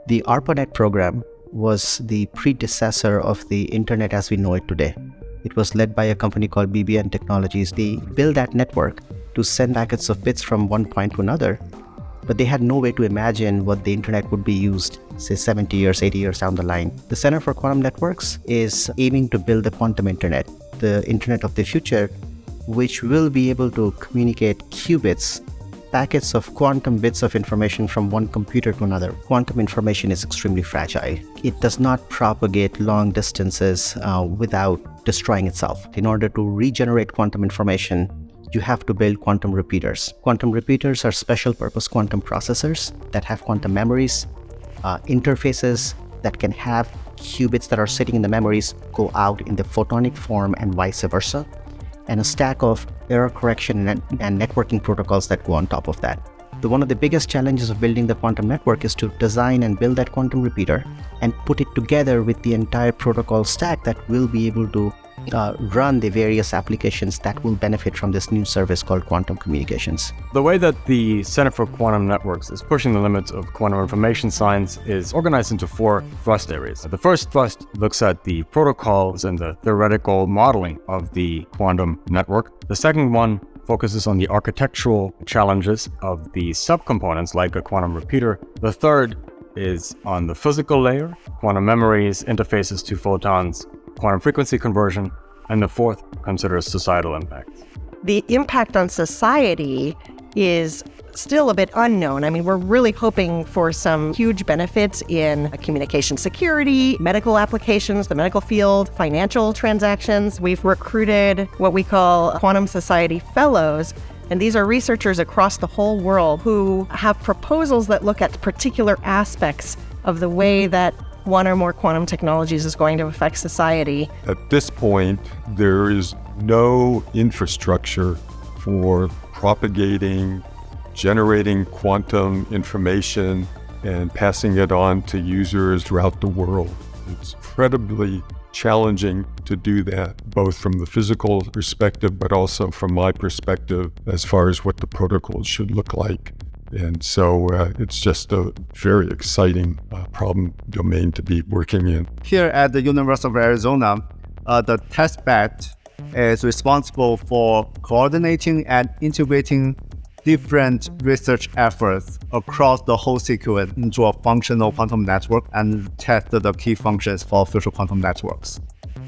The ARPANET program was the predecessor of the internet as we know it today. It was led by a company called BBN Technologies. They built that network to send packets of bits from one point to another, but they had no way to imagine what the internet would be used, say 70 years, 80 years down the line. The Center for Quantum Networks is aiming to build the quantum internet, the internet of the future, which will be able to communicate qubits, packets of quantum bits of information from one computer to another. Quantum information is extremely fragile. It does not propagate long distances without destroying itself. In order to regenerate quantum information, you have to build quantum repeaters. Quantum repeaters are special purpose quantum processors that have quantum memories, interfaces that can have qubits that are sitting in the memories go out in the photonic form and vice versa, and a stack of error correction and networking protocols that go on top of that. One of the biggest challenges of building the quantum network is to design and build that quantum repeater and put it together with the entire protocol stack that will be able to run the various applications that will benefit from this new service called quantum communications. The way that the Center for Quantum Networks is pushing the limits of quantum information science is organized into 4 thrust areas. The first thrust looks at the protocols and the theoretical modeling of the quantum network. The second one focuses on the architectural challenges of the subcomponents like a quantum repeater. The third is on the physical layer, quantum memories, interfaces to photons, quantum frequency conversion, and the fourth considers societal impacts. The impact on society is still a bit unknown. I mean, we're really hoping for some huge benefits in communication security, medical applications, the medical field, financial transactions. We've recruited what we call Quantum Society Fellows, and these are researchers across the whole world who have proposals that look at particular aspects of the way that one or more quantum technologies is going to affect society. At this point, there is no infrastructure for propagating, generating quantum information, and passing it on to users throughout the world. It's incredibly challenging to do that, both from the physical perspective, but also from my perspective as far as what the protocols should look like. And so it's just a very exciting problem domain to be working in. Here at the University of Arizona, the testbed is responsible for coordinating and integrating different research efforts across the whole sequence into a functional quantum network and test the key functions for future quantum networks.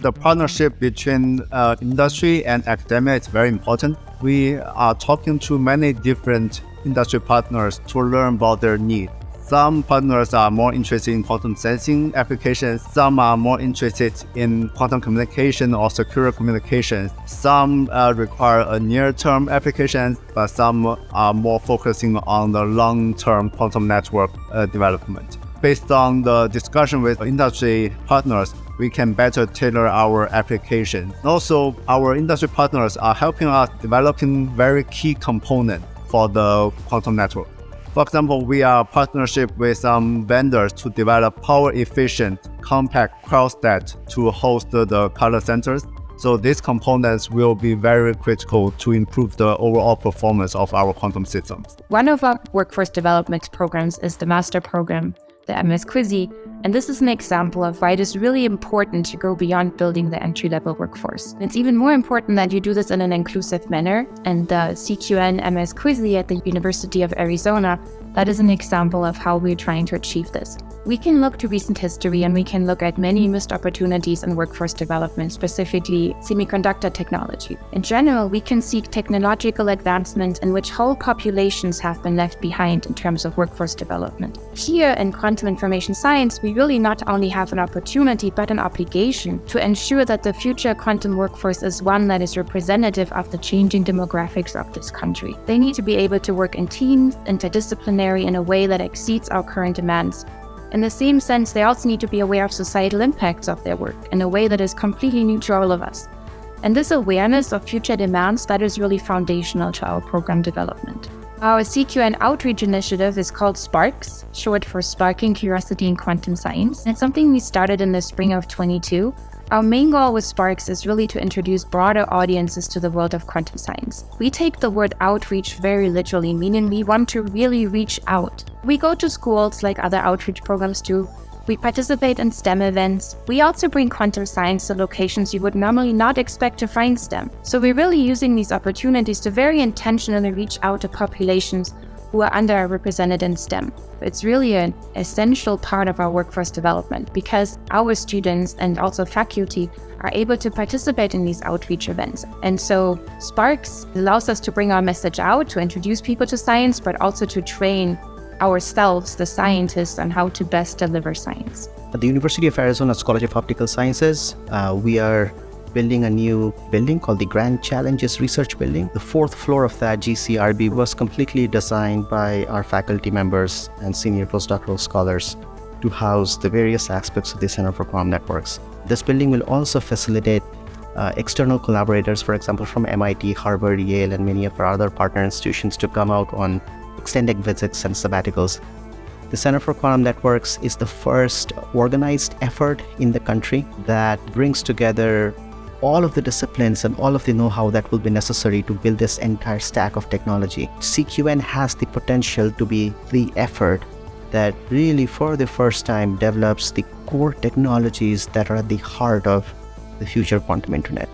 The partnership between industry and academia is very important. We are talking to many different industry partners to learn about their needs. Some partners are more interested in quantum sensing applications. Some are more interested in quantum communication or secure communications. Some require a near-term application, but some are more focusing on the long-term quantum network development. Based on the discussion with industry partners, we can better tailor our application. Also, our industry partners are helping us developing very key components for the quantum network. For example, we are partnership with some vendors to develop power-efficient, compact cryostat to host the color centers. So these components will be very critical to improve the overall performance of our quantum systems. One of our workforce development programs is the master program, the MS Quizy, and this is an example of why it is really important to go beyond building the entry-level workforce. And it's even more important that you do this in an inclusive manner, and the CQN MS Quizy at the University of Arizona, that is an example of how we're trying to achieve this. We can look to recent history and we can look at many missed opportunities in workforce development, specifically semiconductor technology. In general, we can seek technological advancements in which whole populations have been left behind in terms of workforce development. Here in quantum information science, we really not only have an opportunity, but an obligation to ensure that the future quantum workforce is one that is representative of the changing demographics of this country. They need to be able to work in teams, interdisciplinary, in a way that exceeds our current demands. In the same sense, they also need to be aware of societal impacts of their work in a way that is completely new to all of us. And this awareness of future demands, that is really foundational to our program development. Our CQN outreach initiative is called SPARKS, short for Sparking Curiosity in Quantum Science. It's something we started in the spring of 22. Our main goal with Sparks is really to introduce broader audiences to the world of quantum science. We take the word outreach very literally, meaning we want to really reach out. We go to schools like other outreach programs do. We participate in STEM events. We also bring quantum science to locations you would normally not expect to find STEM. So we're really using these opportunities to very intentionally reach out to populations who are underrepresented in STEM. It's really an essential part of our workforce development because our students and also faculty are able to participate in these outreach events. And so Sparks allows us to bring our message out, to introduce people to science, but also to train ourselves, the scientists, on how to best deliver science. At the University of Arizona's College of Optical Sciences, we are building a new building called the Grand Challenges Research Building. The 4th floor of that GCRB was completely designed by our faculty members and senior postdoctoral scholars to house the various aspects of the Center for Quantum Networks. This building will also facilitate external collaborators, for example, from MIT, Harvard, Yale, and many of our other partner institutions to come out on extended visits and sabbaticals. The Center for Quantum Networks is the first organized effort in the country that brings together all of the disciplines and all of the know-how that will be necessary to build this entire stack of technology. CQN has the potential to be the effort that really for the first time develops the core technologies that are at the heart of the future quantum internet.